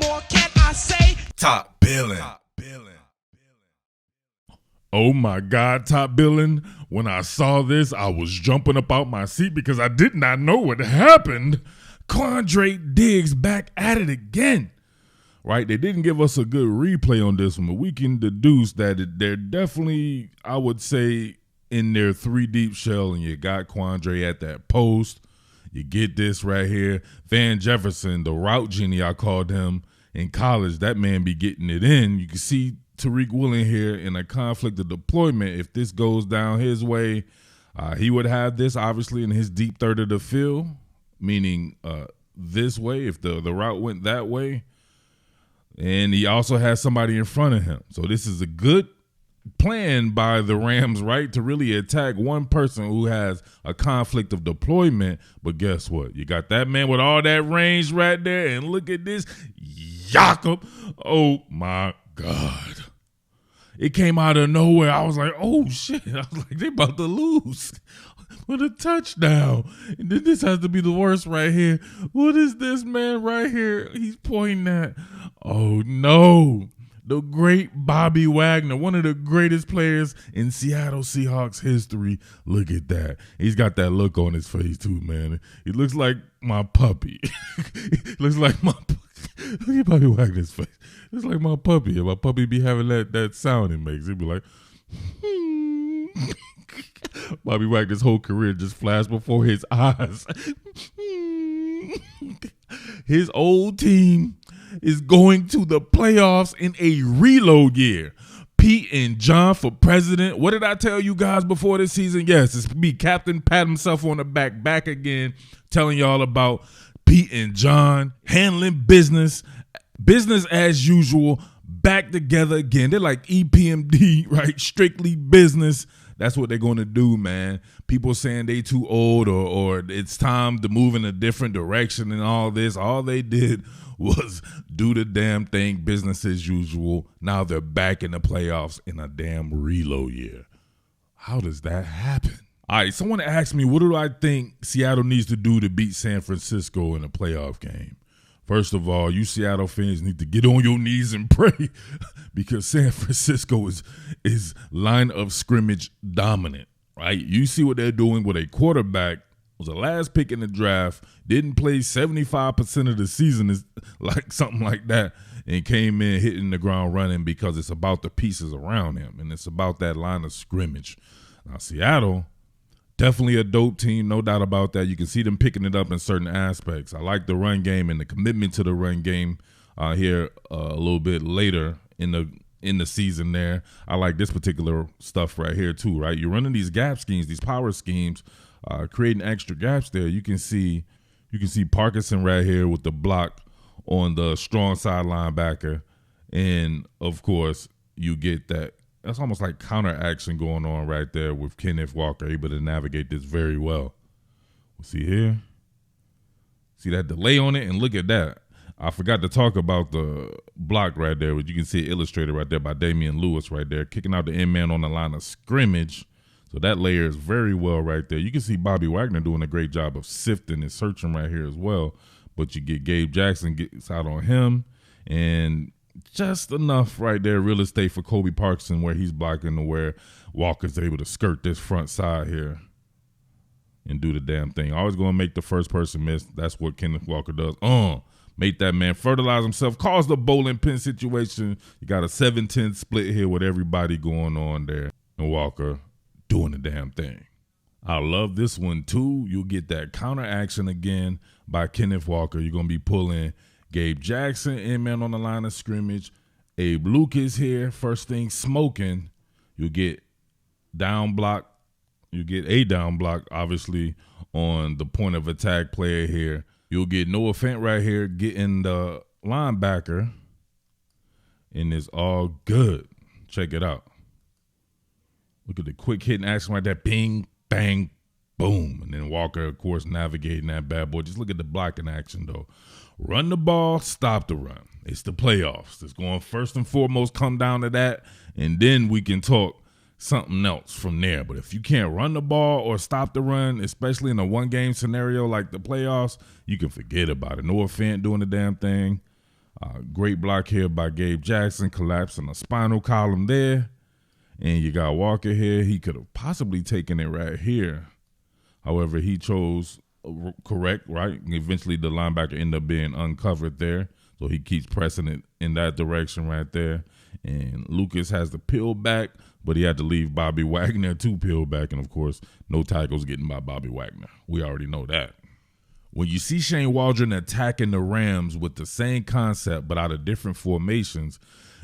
more can I say? Top Billin. Oh my God, Top Billin. When I saw this, I was jumping up out my seat because I did not know what happened. Quandre Diggs back at it again. Right? They didn't give us a good replay on this one, but we can deduce that they're definitely, I would say, in their 3-deep shell, and you got Quandre at that post. You get this right here. Van Jefferson, the route genie, I called him in college. That man be getting it in. You can see Tariq Woolen here in a conflict of deployment. If this goes down his way, he would have this obviously in his deep third of the field, meaning this way if the route went that way. And he also has somebody in front of him. So this is a good plan by the Rams, right, to really attack one person who has a conflict of deployment. But guess what? You got that man with all that range right there, and look at this. Jakob. Oh, my God. It came out of nowhere. I was like, oh, shit. I was like, they about to lose with a touchdown. And then this has to be the worst right here. What is this man right here? He's pointing at, oh, no. The great Bobby Wagner, one of the greatest players in Seattle Seahawks history. Look at that. He's got that look on his face too, man. He looks like my puppy. Looks like my puppy. Look at Bobby Wagner's face. It's like my puppy. And my puppy be having that sound it makes. He'd be like, Bobby Wagner's whole career just flashed before his eyes. His old team is going to the playoffs in a reload year. Pete and John for president. What did I tell you guys before this season? Yes, it's me, Captain Pat himself on the back again, telling y'all about Pete and John handling business as usual, back together again. They're like EPMD, right? Strictly business. That's what they're going to do, man. People saying they too old or it's time to move in a different direction and all this. All they did was do the damn thing, business as usual. Now they're back in the playoffs in a damn reload year. How does that happen? All right, someone asked me, what do I think Seattle needs to do to beat San Francisco in a playoff game? First of all, you Seattle fans need to get on your knees and pray because San Francisco is line of scrimmage dominant, right? You see what they're doing with a quarterback was the last pick in the draft, didn't play 75% of the season, is like something like that, and came in hitting the ground running because it's about the pieces around him, and it's about that line of scrimmage. Now, Seattle, definitely a dope team, no doubt about that. You can see them picking it up in certain aspects. I like the run game and the commitment to the run game here a little bit later in the season there. I like this particular stuff right here too, right? You're running these gap schemes, these power schemes, creating extra gaps there. You can see Parkinson right here with the block on the strong side linebacker. And, of course, you get that. That's almost like counter action going on right there with Kenneth Walker, able to navigate this very well. We'll see here. See that delay on it? And look at that. I forgot to talk about the block right there, but you can see it illustrated right there by Damian Lewis right there, kicking out the end man on the line of scrimmage. So that layer is very well right there. You can see Bobby Wagner doing a great job of sifting and searching right here as well. But you get Gabe Jackson gets out on him, and just enough right there real estate for Kobe Parkinson where he's blocking to where Walker's able to skirt this front side here and do the damn thing. Always going to make the first person miss. That's what Kenneth Walker does. Make that man fertilize himself, cause the bowling pin situation. You got a 7-10 split here with everybody going on there. And Walker doing the damn thing. I love this one too. You'll get that counter action again by Kenneth Walker. You're going to be pulling Gabe Jackson, in-man on the line of scrimmage. Abe Lucas here, first thing smoking. You'll get down block. You get a down block, obviously, on the point of attack player here. You'll get Noah Fant right here getting the linebacker, and it's all good. Check it out. Look at the quick hitting action right there. Bing, bang, boom. And then Walker, of course, navigating that bad boy. Just look at the blocking action, though. Run the ball, stop the run. It's the playoffs. It's going first and foremost come down to that, and then we can talk something else from there. But if you can't run the ball or stop the run, especially in a one-game scenario like the playoffs, you can forget about it. Noah Fant doing the damn thing. Great block here by Gabe Jackson, collapsing the spinal column there. And you got Walker here. He could have possibly taken it right here. However, he chose correct, right? Eventually, the linebacker ended up being uncovered there. So he keeps pressing it in that direction right there. And Lucas has to peel back, but he had to leave Bobby Wagner to peel back. And, of course, no tackles getting by Bobby Wagner. We already know that. When you see Shane Waldron attacking the Rams with the same concept but out of different formations,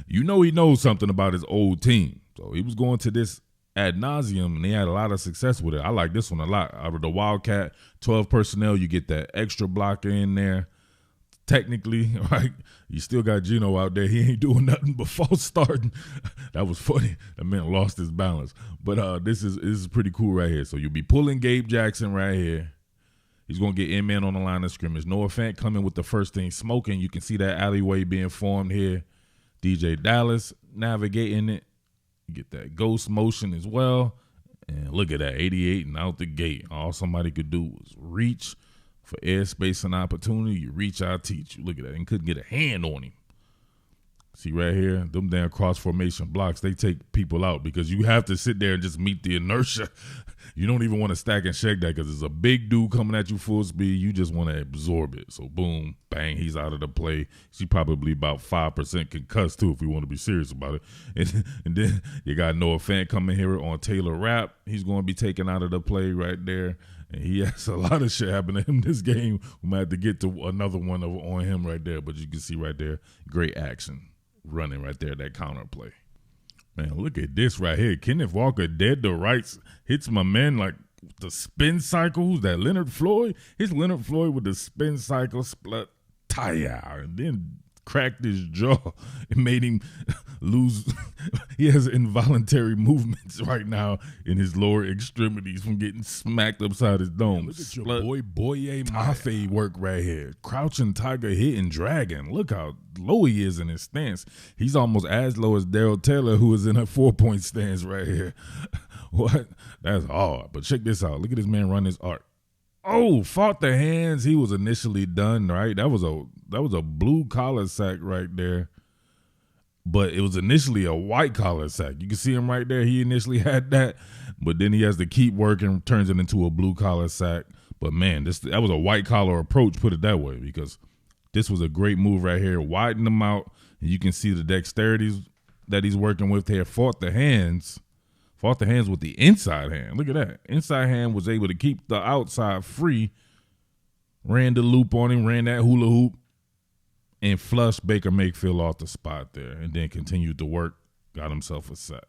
you know he knows something about his old team. So he was going to this ad nauseum, and he had a lot of success with it. I like this one a lot. Out of the Wildcat, 12 personnel, you get that extra blocker in there. Technically, right, you still got Gino out there. He ain't doing nothing but false starting. That was funny. That man lost his balance. But this is pretty cool right here. So you'll be pulling Gabe Jackson right here. He's going to get in-man on the line of scrimmage. Noah Fant coming with the first thing smoking. You can see that alleyway being formed here. DJ Dallas navigating it. You get that ghost motion as well. And look at that, 88 and out the gate. All somebody could do was reach for airspace and opportunity. You reach, I teach you. Look at that. And couldn't get a hand on him. See right here, them damn cross formation blocks, they take people out because you have to sit there and just meet the inertia. You don't even want to stack and shake that because it's a big dude coming at you full speed. You just want to absorb it. So boom, bang, he's out of the play. She's probably about 5% concussed too if we want to be serious about it. And then you got Noah Fant coming here on Taylor Rapp. He's going to be taken out of the play right there. And he has a lot of shit happen to him this game. We might have to get to another one on him right there. But you can see right there, great action running right there, that counter play. Man, look at this right here. Kenneth Walker dead to rights. Hits my man like the spin cycle. Who's that, Leonard Floyd? Hits Leonard Floyd with the spin cycle, split tire, and then cracked his jaw. It made him lose. He has involuntary movements right now in his lower extremities from getting smacked upside his dome. Look at your boy Boye Mafe work right here. Crouching tiger, hitting dragon. Look how low he is in his stance. He's almost as low as Daryl Taylor, who is in a 4-point stance right here. What? That's hard. But check this out. Look at this man run his arc. Oh, fought the hands. He was initially done, right? That was a blue collar sack right there. But it was initially a white collar sack. You can see him right there. He initially had that, but then he has to keep working, turns it into a blue collar sack. But man, that was a white collar approach, put it that way, because this was a great move right here. Widen them out, and you can see the dexterities that he's working with here. Fought the hands with the inside hand. Look at that. Inside hand was able to keep the outside free. Ran the loop on him, ran that hula hoop, and flushed Baker Mayfield off the spot there, and then continued to work, got himself a sack.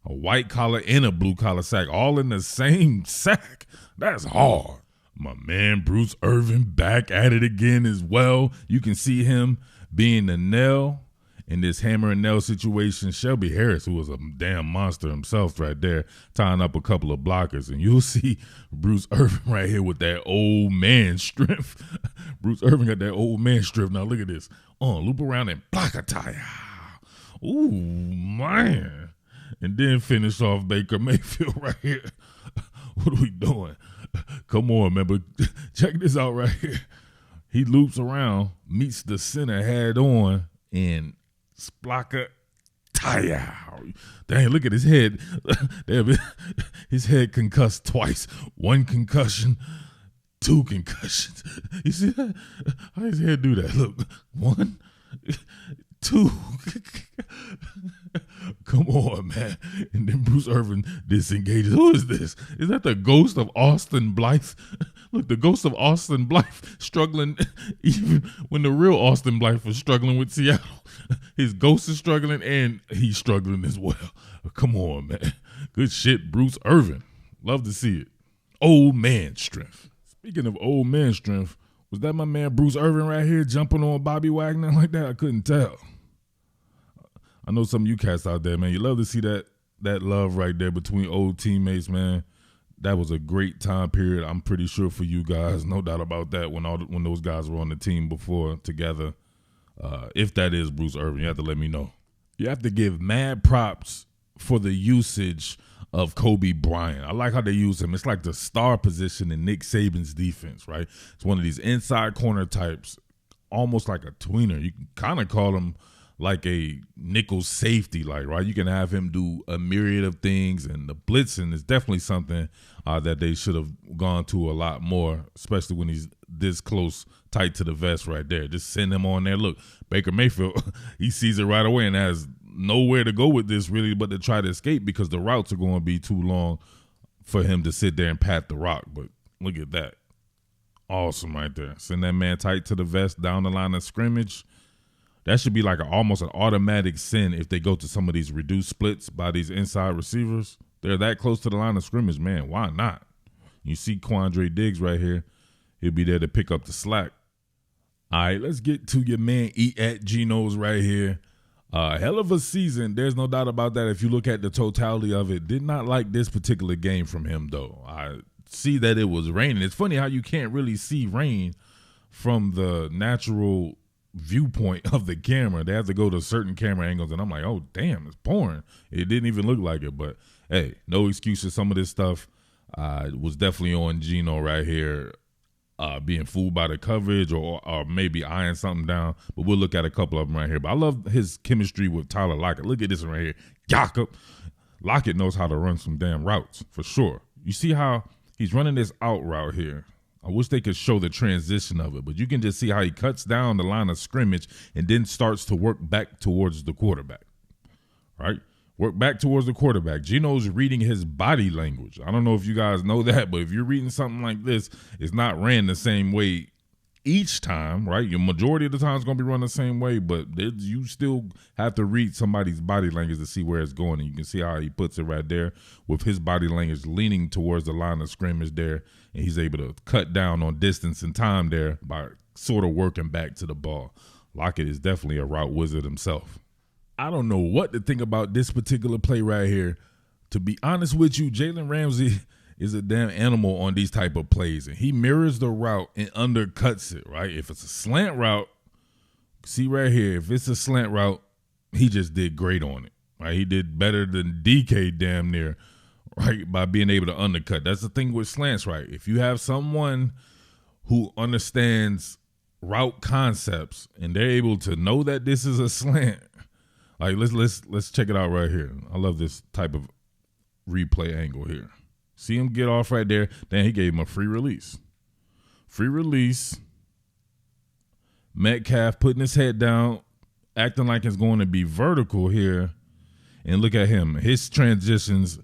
A white collar and a blue collar sack, all in the same sack. That's hard. My man Bruce Irvin back at it again as well. You can see him being the nail in this hammer and nail situation. Shelby Harris, who was a damn monster himself right there, tying up a couple of blockers. And you'll see Bruce Irvin right here with that old man strength. Bruce Irvin got that old man strength. Now look at this. Loop around and block a tire. Ooh, man. And then finish off Baker Mayfield right here. What are we doing? Come on, man. But check this out right here. He loops around, meets the center head on, and Splaka tire. Dang, look at his head. His head concussed twice. 1 concussion, 2 concussions. You see that? How does his head do that? Look, 1, 2. Come on, man. And then Bruce Irvin disengages. Who is this? Is that the ghost of Austin Blythe? Look, the ghost of Austin Blythe struggling even when the real Austin Blythe was struggling with Seattle. His ghost is struggling and he's struggling as well. Come on, man. Good shit, Bruce Irvin. Love to see it. Old man strength. Speaking of old man strength, was that my man Bruce Irvin right here jumping on Bobby Wagner like that? I couldn't tell. I know some of you cats out there, man, you love to see that love right there between old teammates, man. That was a great time period, I'm pretty sure, for you guys. No doubt about that when those guys were on the team before together. If that is Bruce Irvin, you have to let me know. You have to give mad props for the usage of Kobe Bryant. I like how they use him. It's like the star position in Nick Saban's defense, right? It's one of these inside corner types, almost like a tweener. You can kind of call him like a nickel safety, like, right? You can have him do a myriad of things, and the blitzing is definitely something that they should have gone to a lot more, especially when he's this close, tight to the vest right there. Just send him on there. Look, Baker Mayfield, he sees it right away and has nowhere to go with this really but to try to escape because the routes are going to be too long for him to sit there and pat the rock. But look at that. Awesome right there. Send that man tight to the vest down the line of scrimmage. That should be like almost an automatic send if they go to some of these reduced splits by these inside receivers. They're that close to the line of scrimmage, man. Why not? You see Quandre Diggs right here. He'll be there to pick up the slack. All right, let's get to your man Eat at Geno's right here. Hell of a season. There's no doubt about that. If you look at the totality of it, did not like this particular game from him, though. I see that it was raining. It's funny how you can't really see rain from the natural viewpoint of the camera. They have to go to certain camera angles, and I'm like, oh, damn, it's pouring. It didn't even look like it, but hey, no excuses. Some of this stuff was definitely on Geno right here, being fooled by the coverage or maybe eyeing something down, but we'll look at a couple of them right here. But I love his chemistry with Tyler Lockett. Look at this one right here. Jakob. Lockett knows how to run some damn routes, for sure. You see how he's running this out route here. I wish they could show the transition of it, but you can just see how he cuts down the line of scrimmage and then starts to work back towards the quarterback, right? Work back towards the quarterback. Geno's reading his body language. I don't know if you guys know that, but if you're reading something like this, it's not ran the same way each time, right? Your majority of the time it's going to be run the same way, but you still have to read somebody's body language to see where it's going, and you can see how he puts it right there with his body language leaning towards the line of scrimmage there, and he's able to cut down on distance and time there by sort of working back to the ball. Lockett is definitely a route wizard himself. I don't know what to think about this particular play right here. To be honest with you, Jalen Ramsey is a damn animal on these type of plays, and he mirrors the route and undercuts it, right? If it's a slant route, see right here, if it's a slant route, he just did great on it, right? He did better than DK damn near, right, by being able to undercut. That's the thing with slants, right? If you have someone who understands route concepts and they're able to know that this is a slant, like let's check it out right here. I love this type of replay angle here. See him get off right there. Then he gave him a free release. Free release. Metcalf putting his head down, acting like it's going to be vertical here. And look at him. His transitions.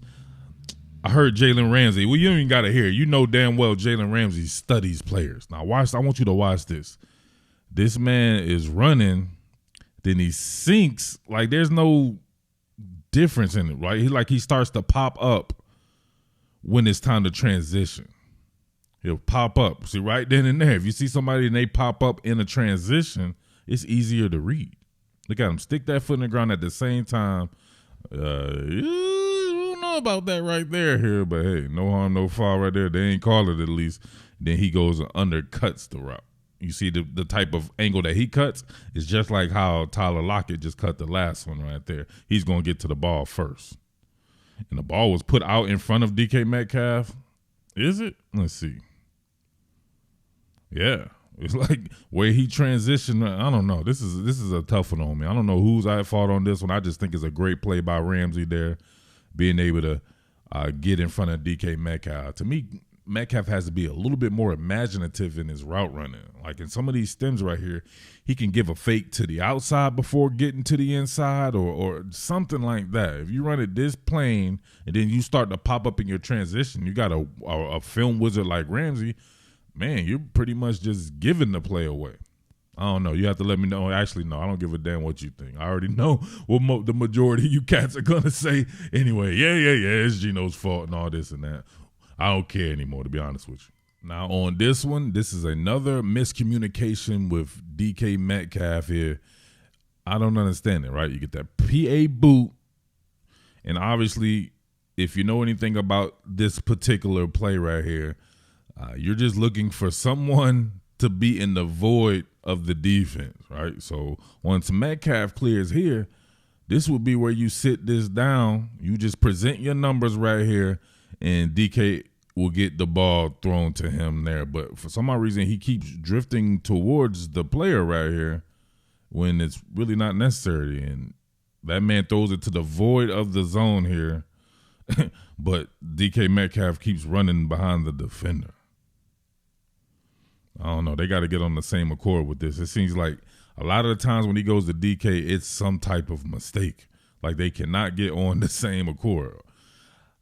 I heard Jalen Ramsey. Well, you don't even got to hear it. You know damn well Jalen Ramsey studies players. Now, watch. I want you to watch this. This man is running. Then he sinks. Like there's no difference in it, right? He starts to pop up when it's time to transition. He'll pop up. See, right then and there. If you see somebody and they pop up in a transition, it's easier to read. Look at him. Stick that foot in the ground at the same time. I don't know about that right there here, but hey, no harm, no foul right there. They ain't call it at least. Then he goes and undercuts the route. You see the type of angle that he cuts is just like how Tyler Lockett just cut the last one right there. He's going to get to the ball first. And the ball was put out in front of DK Metcalf. Is it? Let's see. Yeah. It's like where he transitioned. I don't know. This is a tough one on me. I don't know who's at fault on this one. I just think it's a great play by Ramsey there, being able to get in front of DK Metcalf. To me, Metcalf has to be a little bit more imaginative in his route running. Like in some of these stems right here, he can give a fake to the outside before getting to the inside or something like that. If you run it this plain and then you start to pop up in your transition, you got a film wizard like Ramsey, man, you're pretty much just giving the play away. I don't know. You have to let me know. Actually, no, I don't give a damn what you think. I already know what the majority of you cats are going to say anyway. Yeah, it's Geno's fault and all this and that. I don't care anymore, to be honest with you. Now, on this one, this is another miscommunication with DK Metcalf here. I don't understand it, right? You get that PA boot, and obviously, if you know anything about this particular play right here, you're just looking for someone to be in the void of the defense, right? So once Metcalf clears here, this will be where you sit this down. You just present your numbers right here, and DK will get the ball thrown to him there. But for some odd reason, he keeps drifting towards the player right here when it's really not necessary. And that man throws it to the void of the zone here. But DK Metcalf keeps running behind the defender. I don't know. They got to get on the same accord with this. It seems like a lot of the times when he goes to DK, it's some type of mistake. Like they cannot get on the same accord.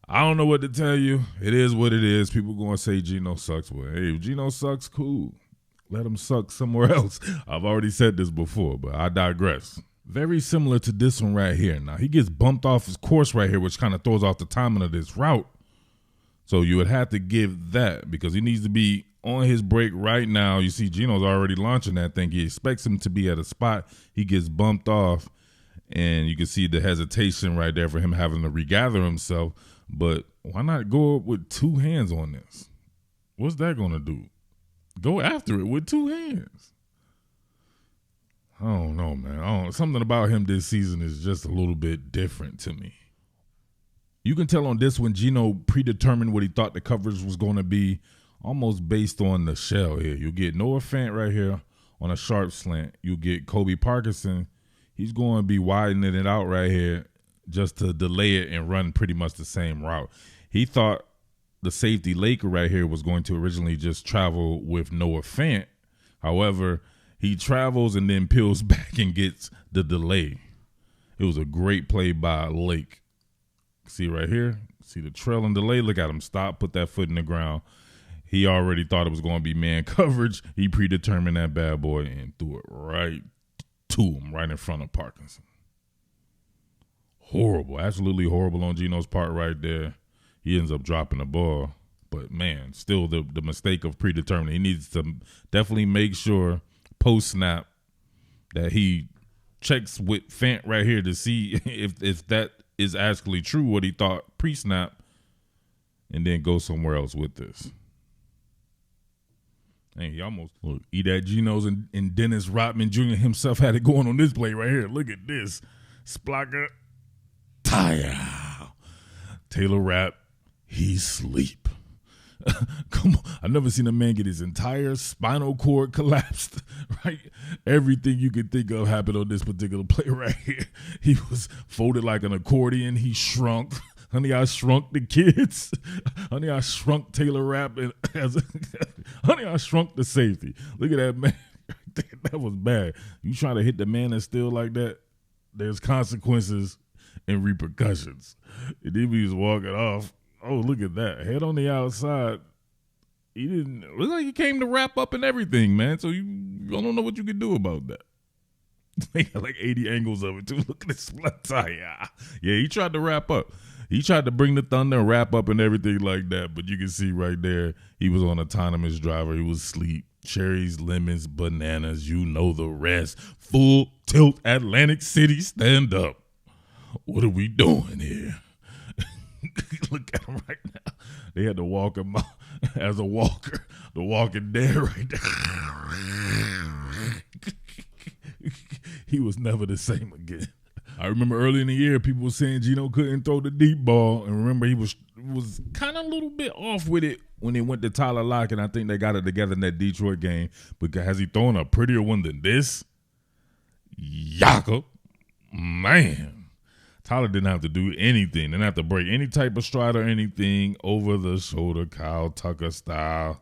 I don't know what to tell you. It is what it is. People going to say Geno sucks. Well, hey, if Geno sucks, cool. Let him suck somewhere else. I've already said this before, but I digress. Very similar to this one right here. Now, he gets bumped off his course right here, which kind of throws off the timing of this route. So you would have to give that because he needs to be on his break right now. You see Geno's already launching that thing. He expects him to be at a spot. He gets bumped off, and you can see the hesitation right there for him having to regather himself. But why not go up with two hands on this? What's that going to do? Go after it with two hands. I don't know, man. Something about him this season is just a little bit different to me. You can tell on this one, Geno predetermined what he thought the coverage was going to be, almost based on the shell here. You'll get Noah Fant right here on a sharp slant. You'll get Kobe Parkinson. He's going to be widening it out right here just to delay it and run pretty much the same route. He thought the safety Laker right here was going to originally just travel with Noah Fant. However, he travels and then peels back and gets the delay. It was a great play by Lake. See right here? See the trail and delay? Look at him stop, put that foot in the ground. He already thought it was going to be man coverage. He predetermined that bad boy and threw it right to him, right in front of Parkinson. Horrible, absolutely horrible on Geno's part right there. He ends up dropping the ball. But, man, still the mistake of predetermining. He needs to definitely make sure post-snap that he checks with Fant right here to see if that is actually true, what he thought pre-snap, and then go somewhere else with this. And he almost, look, Edad Geno's and Dennis Rodman Jr. himself had it going on this play right here. Look at this. Splacker. Tire. Taylor Rapp. He's sleep. Come on. I've never seen a man get his entire spinal cord collapsed, right? Everything you could think of happened on this particular play right here. He was folded like an accordion. He shrunk. Honey, I shrunk the kids. Honey, I shrunk Taylor Rapp. Honey, I shrunk the safety. Look at that man. That was bad. You trying to hit the man that's still like that, there's consequences and repercussions. And then he was walking off. Oh, look at that. Head on the outside. He didn't look like he came to wrap up and everything, man. So I don't know what you can do about that. They got like 80 angles of it, too. Look at this flat tire. Yeah, he tried to wrap up. He tried to bring the thunder and wrap up and everything like that. But you can see right there, he was on autonomous driver. He was asleep. Cherries, lemons, bananas, you know the rest. Full tilt Atlantic City, stand up. What are we doing here? Look at him right now. They had to walk him out as a walker. The Walking Dead right there. He was never the same again. I remember early in the year, people were saying Geno couldn't throw the deep ball. And remember, he was kind of a little bit off with it when they went to Tyler Lockett. I think they got it together in that Detroit game. But has he thrown a prettier one than this? Jakob. Man. Tyler didn't have to do anything. Didn't have to break any type of stride or anything. Over the shoulder, Kyle Tucker style.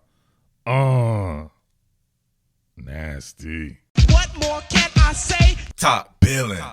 Nasty. What more can I say? Top Billin.